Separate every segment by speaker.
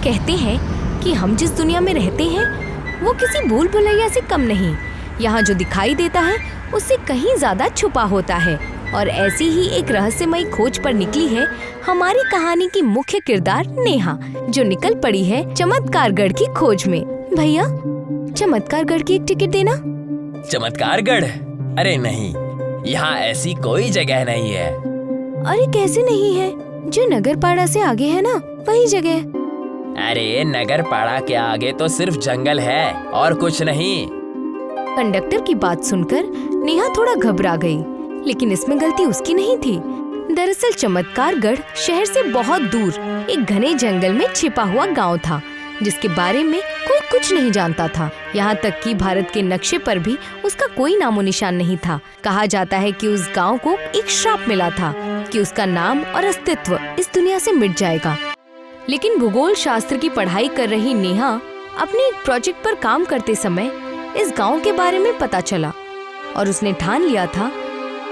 Speaker 1: कहते हैं कि हम जिस दुनिया में रहते हैं वो किसी भूल भुलैया से कम नहीं। यहाँ जो दिखाई देता है उससे कहीं ज्यादा छुपा होता है। और ऐसी ही एक रहस्यमयी खोज पर निकली है हमारी कहानी की मुख्य किरदार नेहा, जो निकल पड़ी है चमत्कारगढ़ की खोज में। भैया, चमत्कारगढ़ की एक टिकट देना।
Speaker 2: चमत्कारगढ़? अरे नहीं, यहाँ ऐसी कोई जगह नहीं है।
Speaker 1: अरे कैसे नहीं है? जो नगरपाड़ा से आगे है ना, वही जगह।
Speaker 2: अरे नगरपाड़ा के आगे तो सिर्फ जंगल है और कुछ नहीं।
Speaker 1: कंडक्टर की बात सुनकर नेहा थोड़ा घबरा गई, लेकिन इसमें गलती उसकी नहीं थी। दरअसल चमत्कारगढ़ शहर से बहुत दूर एक घने जंगल में छिपा हुआ गांव था, जिसके बारे में कोई कुछ नहीं जानता था। यहाँ तक कि भारत के नक्शे पर भी उसका कोई नामो निशान नहीं था। कहा जाता है कि उस गांव को एक श्राप मिला था कि उसका नाम और अस्तित्व इस दुनिया से मिट जाएगा। लेकिन भूगोल शास्त्र की पढ़ाई कर रही नेहा अपने एक प्रोजेक्ट पर काम करते समय इस गांव के बारे में पता चला और उसने ठान लिया था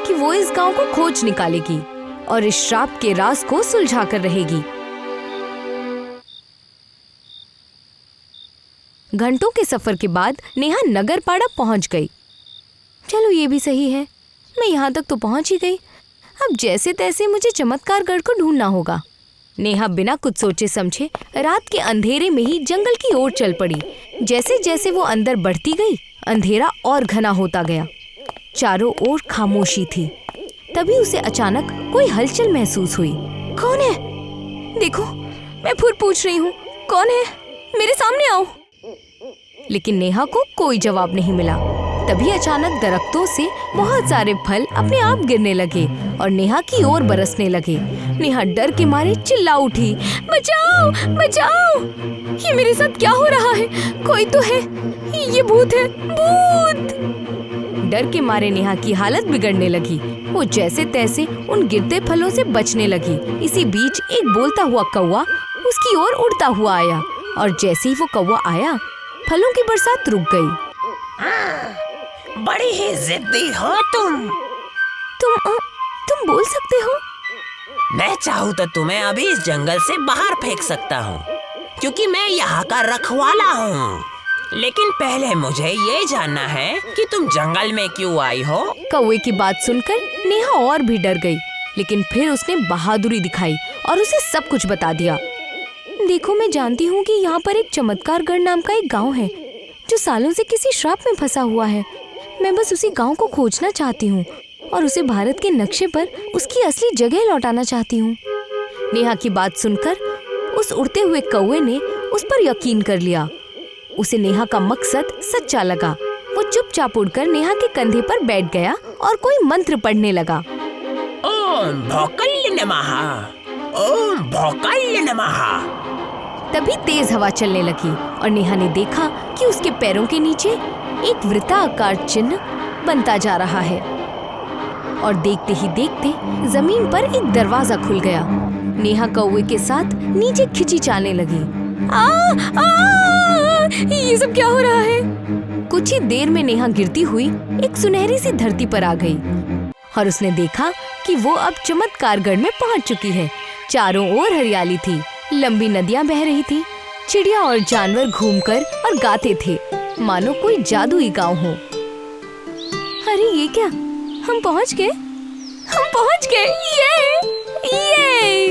Speaker 1: कि वो इस गांव को खोज निकालेगी और इस श्राप के राज को सुलझा कर रहेगी। घंटों के सफर के बाद नेहा नगरपाड़ा पहुंच गई। चलो ये भी सही है, मैं यहाँ तक तो पहुंच ही गई। अब जैसे तैसे मुझे चमत्कारगढ़ को ढूंढना होगा। नेहा बिना कुछ सोचे समझे रात के अंधेरे में ही जंगल की ओर चल पड़ी। जैसे जैसे वो अंदर बढ़ती गई, अंधेरा और घना होता गया। चारों ओर खामोशी थी। तभी उसे अचानक कोई हलचल महसूस हुई। कौन है? देखो, मैं फिर पूछ रही हूँ, कौन है? मेरे सामने आओ। लेकिन नेहा को कोई जवाब नहीं मिला। तभी अचानक दरख्तों से बहुत सारे फल अपने आप गिरने लगे और नेहा की ओर बरसने लगे। नेहा डर के मारे चिल्ला उठी, बचाओ बचाओ, ये मेरे साथ क्या हो रहा है? कोई तो है, ये भूत है, भूत। डर के मारे नेहा की हालत बिगड़ने लगी। वो जैसे तैसे उन गिरते फलों से बचने लगी। इसी बीच एक बोलता हुआ कौवा उसकी ओर उड़ता हुआ आया और जैसे ही वो कौवा आया, फलों की बरसात रुक गई।
Speaker 3: बड़ी ही जिद्दी हो तुम
Speaker 1: बोल सकते हो?
Speaker 3: मैं चाहूँ तो तुम्हें अभी इस जंगल से बाहर फेंक सकता हूँ, क्योंकि मैं यहाँ का रखवाला हूँ। लेकिन पहले मुझे ये जानना है कि तुम जंगल में क्यों आई हो।
Speaker 1: कौवे की बात सुनकर नेहा और भी डर गई, लेकिन फिर उसने बहादुरी दिखाई और उसे सब कुछ बता दिया। देखो, मैं जानती हूँ कि यहाँ पर एक चमत्कारगढ़ नाम का एक गांव है जो सालों से किसी श्राप में फंसा हुआ है। मैं बस उसी गांव को खोजना चाहती हूँ और उसे भारत के नक्शे पर उसकी असली जगह लौटाना चाहती हूँ। नेहा की बात सुनकर उस उड़ते हुए कौवे ने उस पर यकीन कर लिया। उसे नेहा का मकसद सच्चा लगा। वो चुपचाप उड़कर नेहा के कंधे पर बैठ गया और कोई मंत्र पढ़ने लगा।
Speaker 3: ओम भौकल्य नमः, ओम भौकल्य नमः।
Speaker 1: तभी तेज हवा चलने लगी और नेहा ने देखा कि उसके पैरों के नीचे एक वृत्ताकार चिन्ह बनता जा रहा है और देखते ही देखते जमीन पर एक दरवाजा खुल गया। नेहा कौवे के साथ नीचे खिंची चालने लगी। ये सब क्या हो रहा है? कुछ ही देर में नेहा गिरती हुई एक सुनहरी सी धरती पर आ गई और उसने देखा कि वो अब चमत्कारगढ़ में पहुंच चुकी है। चारों ओर हरियाली थी, लंबी नदियां बह रही थी, चिड़िया और जानवर घूमकर और गाते थे, मानो कोई जादुई गांव हो। अरे ये क्या, हम पहुंच गए, हम पहुंच गए। ये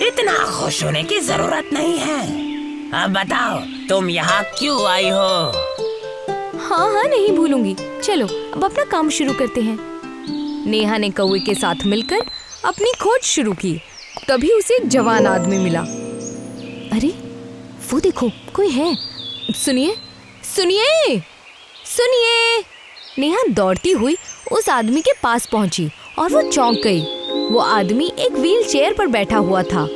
Speaker 3: इतना खुश होने की जरूरत नहीं है। अब बताओ, तुम यहाँ क्यों आई हो?
Speaker 1: हाँ, नहीं भूलूंगी। चलो अब अपना काम शुरू करते हैं। नेहा ने कौवे के साथ मिलकर अपनी खोज शुरू की। तभी उसे एक जवान आदमी मिला। अरे वो देखो, कोई है। सुनिए सुनिए सुनिए। नेहा दौड़ती हुई उस आदमी के पास पहुंची और वो चौंक गई। वो आदमी एक व्हील चेयर पर बैठा हुआ था।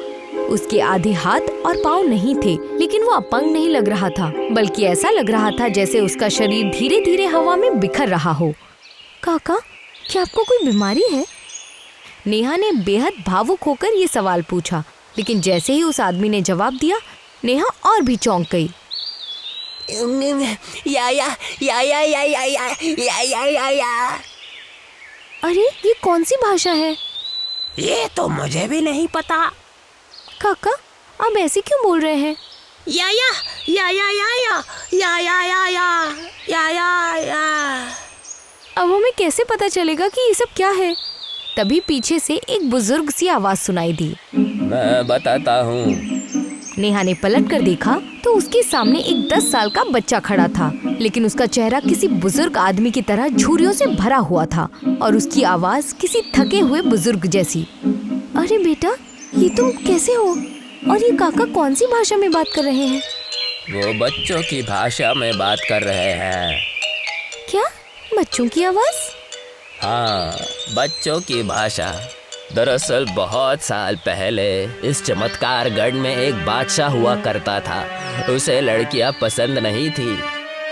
Speaker 1: उसके आधे हाथ और पाँव नहीं थे, लेकिन वो अपंग नहीं लग रहा था, बल्कि ऐसा लग रहा था जैसे उसका शरीर धीरे धीरे हवा में बिखर रहा हो। काका, क्या आपको कोई बीमारी है? नेहा ने बेहद भावुक होकर ये सवाल पूछा, लेकिन जैसे ही उस आदमी ने जवाब दिया, नेहा और भी चौंक गई।
Speaker 3: या।
Speaker 1: अरे ये कौन सी भाषा है?
Speaker 3: ये तो मुझे भी नहीं पता।
Speaker 1: काका, अब ऐसे क्यों बोल रहे हैं?
Speaker 3: या या या या या या या या या या या या या।
Speaker 1: अब हमें कैसे पता चलेगा कि ये सब क्या है? तभी पीछे से एक बुजुर्ग सी आवाज सुनाई दी।
Speaker 2: मैं बताता हूँ।
Speaker 1: नेहा ने पलट कर देखा तो उसके सामने एक 10 साल का बच्चा खड़ा था, लेकिन उसका चेहरा किसी बुजुर्ग आदमी की तरह झुर्रियों से भरा हुआ था और उसकी आवाज किसी थके हुए बुजुर्ग जैसी। अरे बेटा, ये तुम कैसे हो? और ये काका कौन सी भाषा में बात कर रहे हैं?
Speaker 2: वो बच्चों की भाषा में बात कर रहे हैं।
Speaker 1: क्या? बच्चों की आवाज?
Speaker 2: हाँ, बच्चों की भाषा। दरअसल बहुत साल पहले इस चमत्कार गढ़ में एक बादशाह हुआ करता था। उसे लड़कियां पसंद नहीं थी।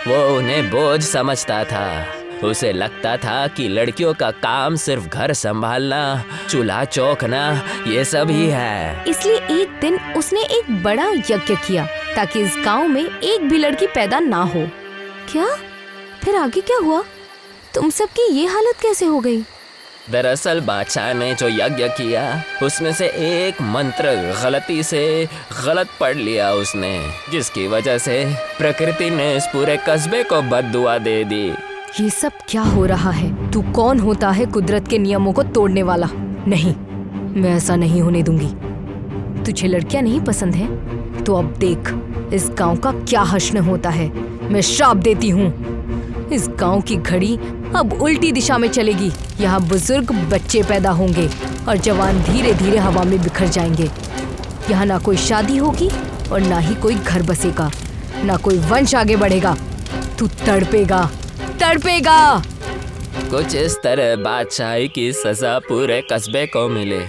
Speaker 2: वो उन्हें बोझ समझता था। उसे लगता था कि लड़कियों का काम सिर्फ घर संभालना, चूल्हा चौंकना, ये सब ही है।
Speaker 1: इसलिए एक दिन उसने एक बड़ा यज्ञ किया ताकि इस गांव में एक भी लड़की पैदा ना हो। क्या? फिर आगे क्या हुआ? तुम सबकी ये हालत कैसे हो गई?
Speaker 2: दरअसल बादशाह ने जो यज्ञ किया उसमें से एक मंत्र गलती से गलत पढ़ लिया उसने, जिसकी वजह से प्रकृति ने इस पूरे कस्बे को बद्दुआ दे दी।
Speaker 1: ये सब क्या हो रहा है? तू कौन होता है कुदरत के नियमों को तोड़ने वाला? नहीं, मैं ऐसा नहीं होने दूंगी। तुझे लड़कियां नहीं पसंद है तो अब देख इस गांव का क्या हश्र होता है। मैं श्राप देती हूँ, इस गांव की घड़ी अब उल्टी दिशा में चलेगी। यहाँ बुजुर्ग बच्चे पैदा होंगे और जवान धीरे धीरे हवा में बिखर जाएंगे। यहाँ ना कोई शादी होगी और ना ही कोई घर बसेगा, ना कोई वंश आगे बढ़ेगा। तू तड़पेगा, तड़पेगा।
Speaker 2: कुछ इस तरह बादशाही की सजा पूरे कस्बे को मिले।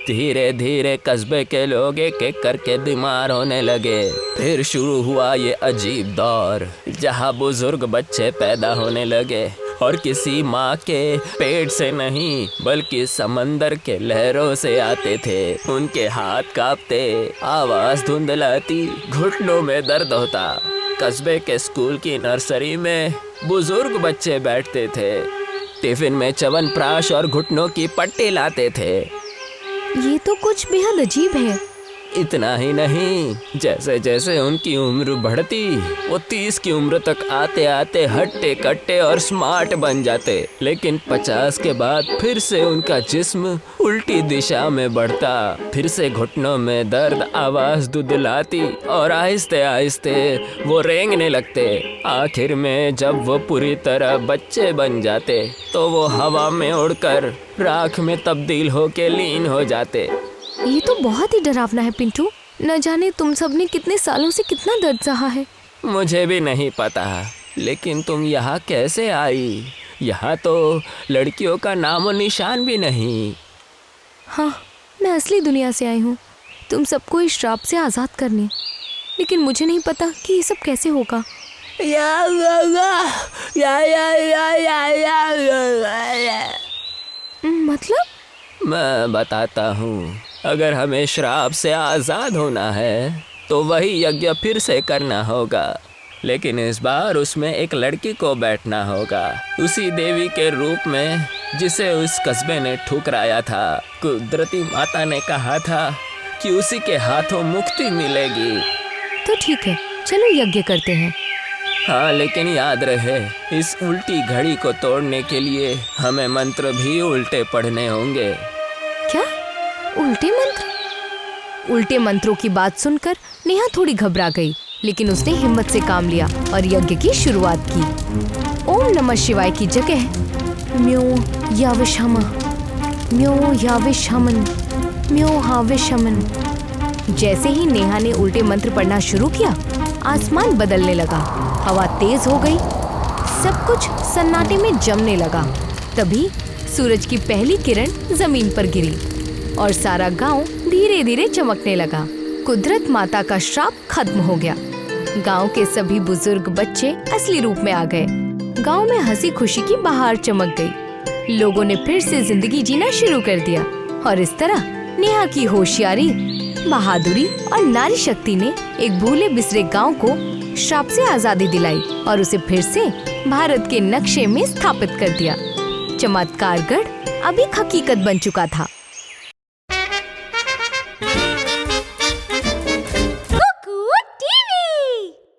Speaker 2: धीरे धीरे कस्बे के लोग एक एक करके बीमार होने लगे। फिर शुरू हुआ ये अजीब दौर जहाँ बुजुर्ग बच्चे पैदा होने लगे और किसी माँ के पेट से नहीं बल्कि समंदर के लहरों से आते थे। उनके हाथ कांपते, आवाज धुंधलाती, घुटनों में दर्द होता। कस्बे के स्कूल की नर्सरी में बुजुर्ग बच्चे बैठते थे, टिफिन में च्यवनप्राश और घुटनों की पट्टी लाते थे।
Speaker 1: ये तो कुछ बेहद अजीब है।
Speaker 2: इतना ही नहीं, जैसे जैसे उनकी उम्र बढ़ती वो 30 की उम्र तक आते आते हट्टे कट्टे और स्मार्ट बन जाते। लेकिन 50 के बाद फिर से उनका जिस्म उल्टी दिशा में बढ़ता। फिर से घुटनों में दर्द, आवाज दुदलाती और आहिस्ते आहिस्ते वो रेंगने लगते। आखिर में जब वो पूरी तरह बच्चे बन जाते तो वो हवा में उड़कर राख में तब्दील होके लीन हो जाते।
Speaker 1: ये तो बहुत ही डरावना है पिंटू। न जाने तुम सब ने कितने सालों से कितना दर्द सहा है।
Speaker 2: मुझे भी नहीं पता, लेकिन तुम यहाँ कैसे आई? यहाँ तो लड़कियों का नामो निशान भी नहीं।
Speaker 1: हाँ, मैं असली दुनिया से आई हूँ तुम सबको इस श्राप से आज़ाद करने, लेकिन मुझे नहीं पता कि ये सब कैसे होगा। मतलब?
Speaker 2: मैं बताता हूँ। अगर हमें श्राप से आज़ाद होना है तो वही यज्ञ फिर से करना होगा, लेकिन इस बार उसमें एक लड़की को बैठना होगा, उसी देवी के रूप में जिसे उस कस्बे ने ठुकराया था। कुदरती माता ने कहा था कि उसी के हाथों मुक्ति मिलेगी।
Speaker 1: तो ठीक है, चलो यज्ञ करते हैं।
Speaker 2: हाँ, लेकिन याद रहे इस उल्टी घड़ी को तोड़ने के लिए हमें मंत्र भी उल्टे पढ़ने होंगे।
Speaker 1: क्या? उल्टे मंत्र? उल्टे मंत्रों की बात सुनकर नेहा थोड़ी घबरा गई, लेकिन उसने हिम्मत से काम लिया और यज्ञ की शुरुआत की। ओम नमः शिवाय की जगह म्यो याविशम, म्यो याविशमन, म्यो हाविशमन। जैसे ही नेहा ने उल्टे मंत्र पढ़ना शुरू किया, आसमान बदलने लगा, हवा तेज हो गई, सब कुछ सन्नाटे में जमने लगा। तभी सूरज की पहली किरण जमीन पर गिरी और सारा गांव धीरे धीरे चमकने लगा। कुदरत माता का श्राप खत्म हो गया। गांव के सभी बुजुर्ग बच्चे असली रूप में आ गए। गांव में हंसी खुशी की बहार चमक गई। लोगों ने फिर से जिंदगी जीना शुरू कर दिया और इस तरह नेहा की होशियारी, बहादुरी और नारी शक्ति ने एक भूले बिसरे गांव को श्राप से आजादी दिलाई और उसे फिर से भारत के नक्शे में स्थापित कर दिया। चमत्कारगढ़ अब एक हकीकत बन चुका था।